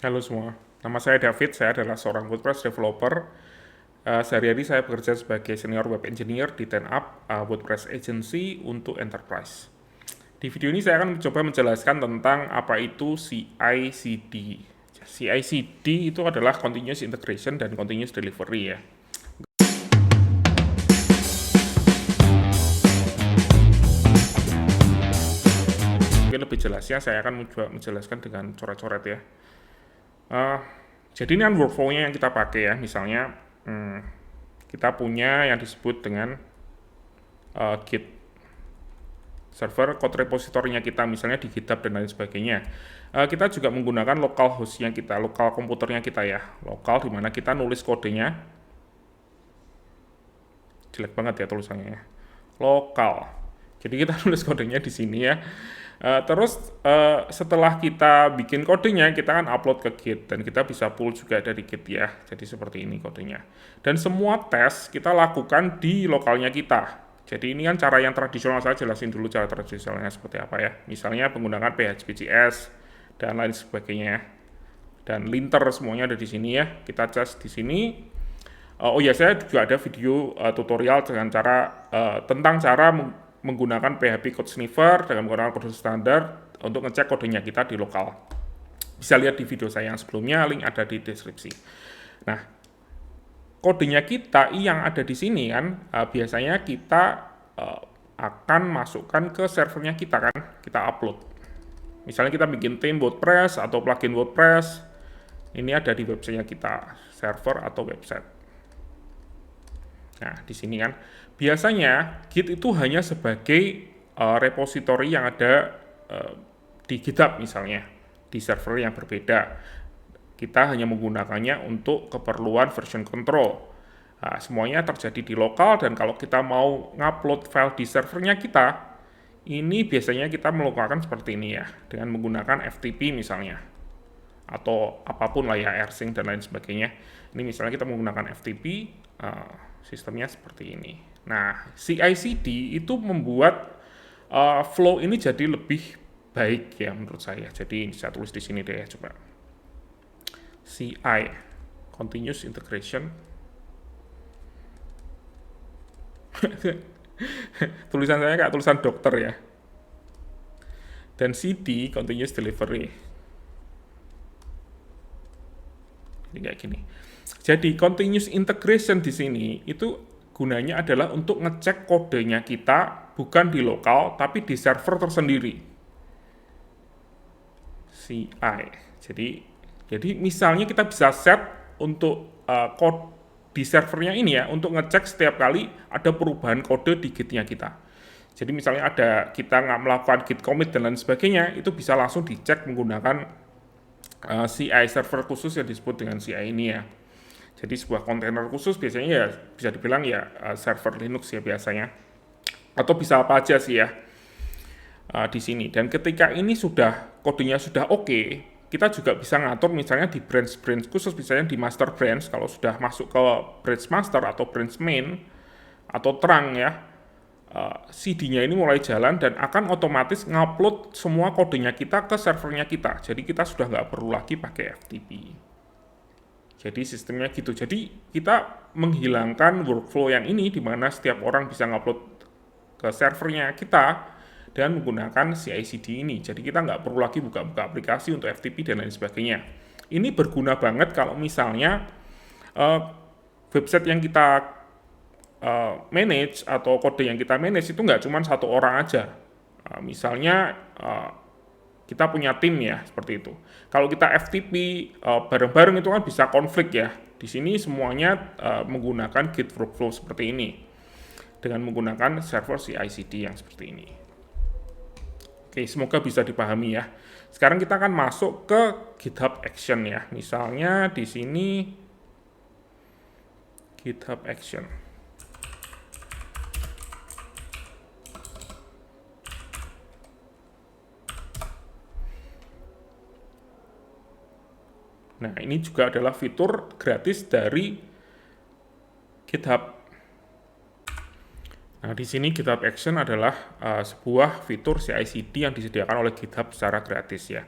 Halo semua, nama saya David, saya adalah seorang WordPress developer. Sehari-hari saya bekerja sebagai senior web engineer di 10up, WordPress agency untuk enterprise. Di video ini saya akan mencoba menjelaskan tentang apa itu CI/CD. CI/CD itu adalah continuous integration dan continuous delivery ya. Mungkin lebih jelasnya saya akan mencoba menjelaskan dengan coret-coret ya. Uh, jadi ini kan workflow-nya yang kita pakai ya, misalnya kita punya yang disebut dengan Git server, code repository-nya kita misalnya di GitHub dan lain sebagainya. Kita juga menggunakan local host-nya kita, lokal komputernya kita ya, lokal di mana kita nulis kodenya. Jelek banget ya tulisannya ya. Lokal. Jadi kita nulis kodenya di sini ya. Terus setelah kita bikin kodenya, kita kan upload ke Git dan kita bisa pull juga dari Git ya. Jadi seperti ini kodenya. Dan semua tes kita lakukan di lokalnya kita. Jadi ini kan cara yang tradisional, saya jelasin dulu cara tradisionalnya seperti apa ya. Misalnya menggunakan PHP.js dan lain sebagainya. Dan linter semuanya ada di sini ya. Kita cas di sini. Oh ya, saya juga ada video tutorial dengan tentang cara menggunakan PHP Code Sniffer dengan menggunakan kode standar untuk ngecek kodenya kita di lokal. Bisa lihat di video saya yang sebelumnya, link ada di deskripsi. Nah, kodenya kita yang ada di sini kan biasanya kita akan masukkan ke servernya kita kan, kita upload. Misalnya kita bikin theme WordPress atau plugin WordPress, ini ada di websitenya kita, server atau website. Nah, di sini kan biasanya Git itu hanya sebagai repository yang ada di GitHub misalnya, di server yang berbeda. Kita hanya menggunakannya untuk keperluan version control. Nah, semuanya terjadi di lokal, dan kalau kita mau ngupload file di servernya kita, ini biasanya kita melakukan seperti ini ya, dengan menggunakan FTP misalnya, atau apapun lah ya, rsync dan lain sebagainya. Ini misalnya kita menggunakan FTP, sistemnya seperti ini. Nah, CI/CD itu membuat flow ini jadi lebih baik ya menurut saya. Jadi saya tulis di sini deh ya, coba. CI, Continuous Integration. Tulisan saya kayak tulisan dokter ya. Dan CD, Continuous Delivery. Ini kayak gini. Jadi continuous integration di sini itu gunanya adalah untuk ngecek kodenya kita bukan di lokal tapi di server tersendiri. CI. Jadi misalnya kita bisa set untuk kode di servernya ini ya, untuk ngecek setiap kali ada perubahan kode di Git-nya kita. Jadi misalnya kita nggak melakukan Git commit dan lain sebagainya, itu bisa langsung dicek menggunakan CI server khusus yang disebut dengan CI ini ya. Jadi sebuah kontainer khusus biasanya ya bisa dibilang ya server Linux ya biasanya, atau bisa apa aja sih ya di sini. Dan ketika ini kodenya sudah oke, kita juga bisa ngatur misalnya di branch khusus, misalnya di master branch. Kalau sudah masuk ke branch master atau branch main atau terang ya, CD-nya ini mulai jalan dan akan otomatis ngupload semua kodenya kita ke servernya kita. Jadi kita sudah nggak perlu lagi pakai FTP. Jadi sistemnya gitu. Jadi kita menghilangkan workflow yang ini di mana setiap orang bisa ngupload ke servernya kita dan menggunakan CI/CD ini. Jadi kita nggak perlu lagi buka-buka aplikasi untuk FTP dan lain sebagainya. Ini berguna banget kalau misalnya website yang kita manage atau kode yang kita manage itu nggak cuma satu orang aja. Misalnya kita punya tim ya, seperti itu. Kalau kita FTP bareng-bareng itu kan bisa konflik ya. Di sini semuanya menggunakan Git workflow seperti ini dengan menggunakan server CI/CD yang seperti ini. Oke, semoga bisa dipahami ya. Sekarang kita akan masuk ke GitHub Action ya. Misalnya di sini GitHub Action. Nah, ini juga adalah fitur gratis dari GitHub. Nah, di sini GitHub Action adalah sebuah fitur CI/CD yang disediakan oleh GitHub secara gratis ya.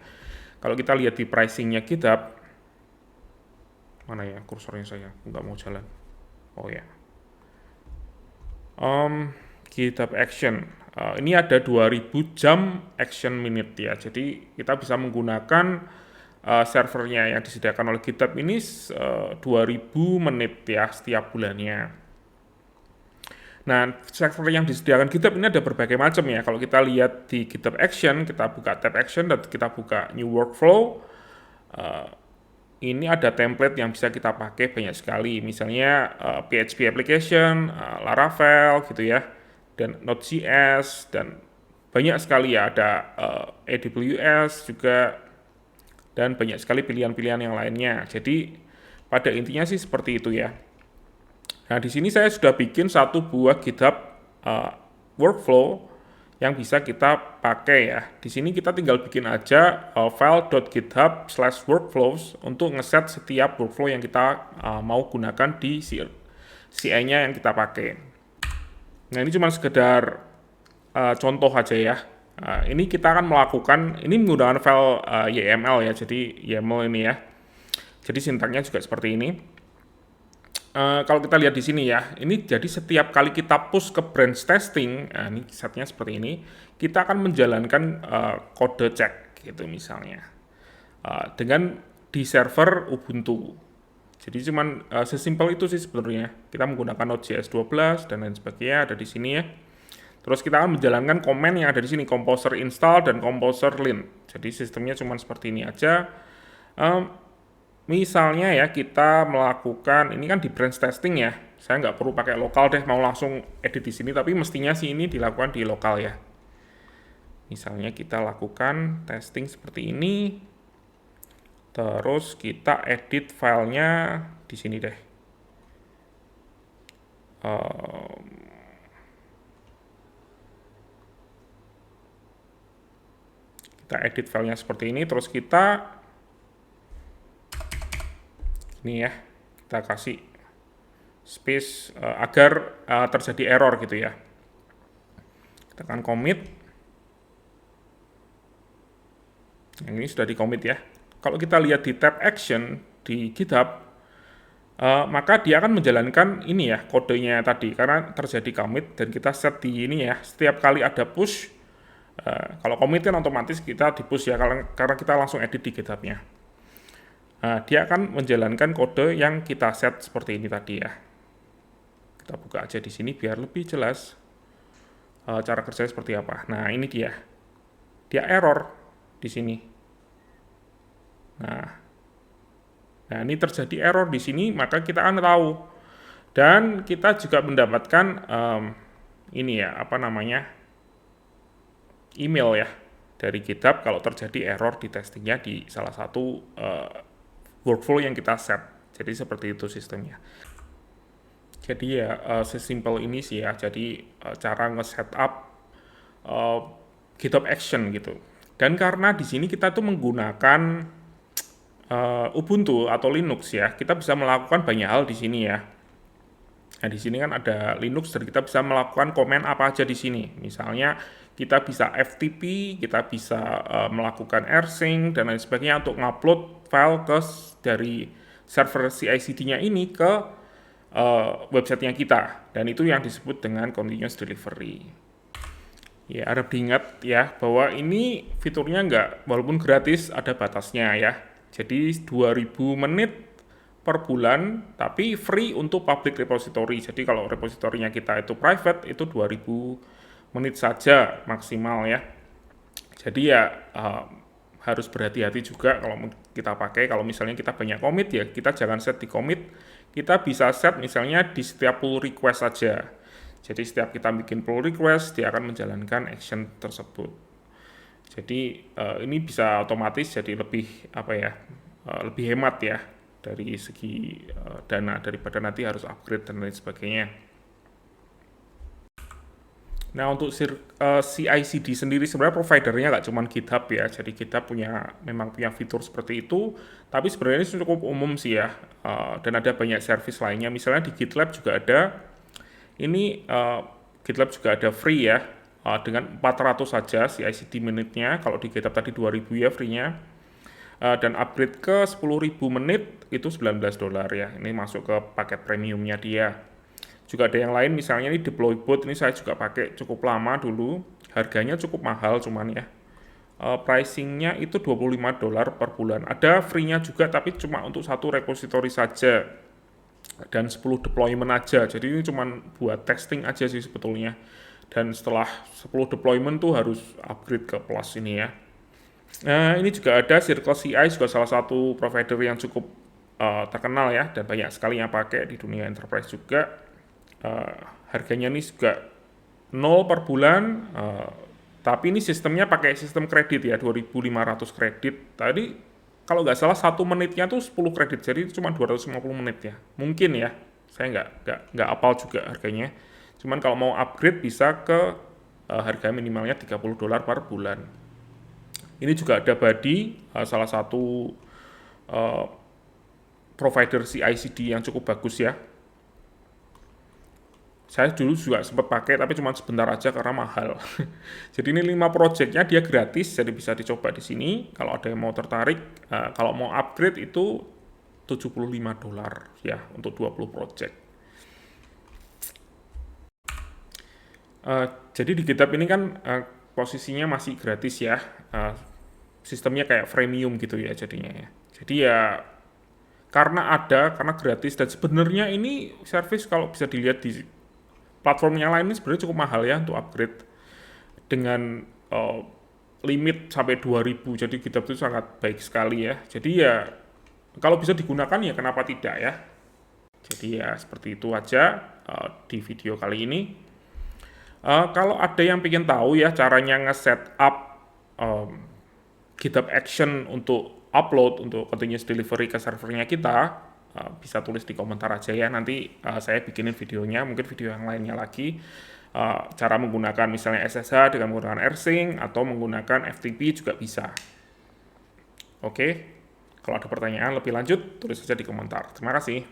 Kalau kita lihat di pricing-nya GitHub, Mana ya kursornya saya? Nggak mau jalan. Oh ya. GitHub Action. Ini ada 2000 jam action minute ya. Jadi kita bisa menggunakan servernya yang disediakan oleh GitHub ini 2000 menit ya setiap bulannya. Nah, server yang disediakan GitHub ini ada berbagai macam ya. Kalau kita lihat di GitHub Action, kita buka tab Action dan kita buka New Workflow. Ini ada template yang bisa kita pakai banyak sekali. Misalnya PHP application, Laravel gitu ya, dan Node.js dan banyak sekali ya. Ada AWS juga dan banyak sekali pilihan-pilihan yang lainnya. Jadi pada intinya sih seperti itu ya. Nah, di sini saya sudah bikin satu buah GitHub workflow yang bisa kita pakai ya. Di sini kita tinggal bikin aja file.github/workflows untuk ngeset setiap workflow yang kita mau gunakan di CI-nya yang kita pakai. Nah, ini cuma sekedar contoh aja ya. Ini kita akan melakukan, ini menggunakan file YML ya, jadi YAML ini ya. Jadi sintaknya juga seperti ini. Kalau kita lihat di sini ya, ini jadi setiap kali kita push ke branch testing, ini setnya seperti ini, kita akan menjalankan kode check gitu misalnya, dengan di server Ubuntu. Jadi cuman sesimpel itu sih sebenarnya. Kita menggunakan Node.js 12 dan lain sebagainya ada di sini ya. Terus kita akan menjalankan komen yang ada di sini, composer install dan composer lint. Jadi sistemnya cuman seperti ini aja. Misalnya ya kita melakukan, ini kan di branch testing ya, saya nggak perlu pakai lokal deh, mau langsung edit di sini, tapi mestinya sih ini dilakukan di lokal ya. Misalnya kita lakukan testing seperti ini, terus kita edit filenya di sini deh. Kita edit filenya seperti ini, terus kita ini ya, kita kasih space agar terjadi error gitu ya. Kita akan commit. Yang ini sudah di commit ya. Kalau kita lihat di tab action di GitHub, maka dia akan menjalankan ini ya kodenya tadi karena terjadi commit dan kita set di ini ya. Setiap kali ada push, kalau commit kan otomatis kita di push ya karena kita langsung edit di GitHub-nya. Dia akan menjalankan kode yang kita set seperti ini tadi ya. Kita buka aja di sini biar lebih jelas cara kerjanya seperti apa. Nah, ini dia error di sini. Nah, ini terjadi error di sini, maka kita akan tahu. Dan kita juga mendapatkan ini ya, apa namanya, email ya dari GitHub kalau terjadi error di testingnya di salah satu workflow yang kita set. Jadi seperti itu sistemnya. Jadi ya sesimpel ini sih ya. Jadi cara nge-setup GitHub Action gitu. Dan karena di sini kita tuh menggunakan Ubuntu atau Linux ya, kita bisa melakukan banyak hal di sini ya. Nah, di sini kan ada Linux dan kita bisa melakukan komen apa aja di sini. Misalnya kita bisa FTP, kita bisa melakukan rsync dan lain sebagainya untuk ngupload file dari server CI/CD-nya ini ke websitenya kita. Dan itu yang disebut dengan continuous delivery. Ya, harap diingat ya bahwa ini fiturnya walaupun gratis ada batasnya ya. Jadi 2000 menit per bulan, tapi free untuk public repository. Jadi kalau repositorinya kita itu private, itu 2000 menit saja maksimal ya. Jadi ya harus berhati-hati juga kalau kita pakai. Kalau misalnya kita banyak commit ya, kita jangan set di commit. Kita bisa set misalnya di setiap pull request saja. Jadi setiap kita bikin pull request, dia akan menjalankan action tersebut. Jadi ini bisa otomatis jadi lebih lebih hemat ya dari segi dana daripada nanti harus upgrade dan lain sebagainya. Nah, untuk CI/CD sendiri sebenarnya providernya nggak cuma GitHub ya, jadi GitHub memang punya fitur seperti itu, tapi sebenarnya ini cukup umum sih ya, dan ada banyak service lainnya, misalnya di GitLab juga ada, ini GitLab juga ada free ya, dengan 400 saja CI/CD menitnya, kalau di GitHub tadi 2000 ya free-nya. dan upgrade ke 10.000 menit itu $19 ya. Ini masuk ke paket premiumnya dia. Juga ada yang lain, misalnya ini deploy bot, ini saya juga pakai cukup lama dulu. Harganya cukup mahal cuman ya. Pricingnya itu $25 per bulan. Ada free-nya juga tapi cuma untuk satu repository saja. Dan 10 deployment aja. Jadi ini cuma buat testing aja sih sebetulnya. Dan setelah 10 deployment tuh harus upgrade ke plus ini ya. Nah, ini juga ada Circle CI, juga salah satu provider yang cukup terkenal ya, dan banyak sekali yang pakai di dunia enterprise juga. Harganya ini juga 0 per bulan, tapi ini sistemnya pakai sistem kredit ya, 2.500 kredit. Tadi kalau nggak salah 1 menitnya tuh 10 kredit, jadi itu cuma 250 menit ya. Mungkin ya, saya nggak apal juga harganya. Cuman kalau mau upgrade bisa ke harga minimalnya $30 per bulan. Ini juga ada Buddy, salah satu provider CI/CD yang cukup bagus ya. Saya dulu juga sempat pakai, tapi cuma sebentar aja karena mahal. Jadi ini 5 projectnya dia gratis, jadi bisa dicoba di sini. Kalau ada yang mau tertarik, kalau mau upgrade itu $75 ya untuk 20 project. Jadi di GitHub ini kan posisinya masih gratis ya, sistemnya kayak freemium gitu ya jadinya ya. Jadi ya karena gratis, dan sebenarnya ini service kalau bisa dilihat di platform yang lain ini sebenarnya cukup mahal ya untuk upgrade dengan limit sampai 2.000, jadi GitHub itu sangat baik sekali ya. Jadi ya kalau bisa digunakan ya kenapa tidak ya. Jadi ya seperti itu aja di video kali ini. Kalau ada yang ingin tahu ya caranya nge-set up GitHub Action untuk upload, untuk continuous delivery ke servernya kita, bisa tulis di komentar aja ya, nanti saya bikinin videonya, mungkin video yang lainnya lagi, cara menggunakan misalnya SSH dengan menggunakan rsync, atau menggunakan FTP juga bisa. Oke, kalau ada pertanyaan lebih lanjut, tulis saja di komentar. Terima kasih.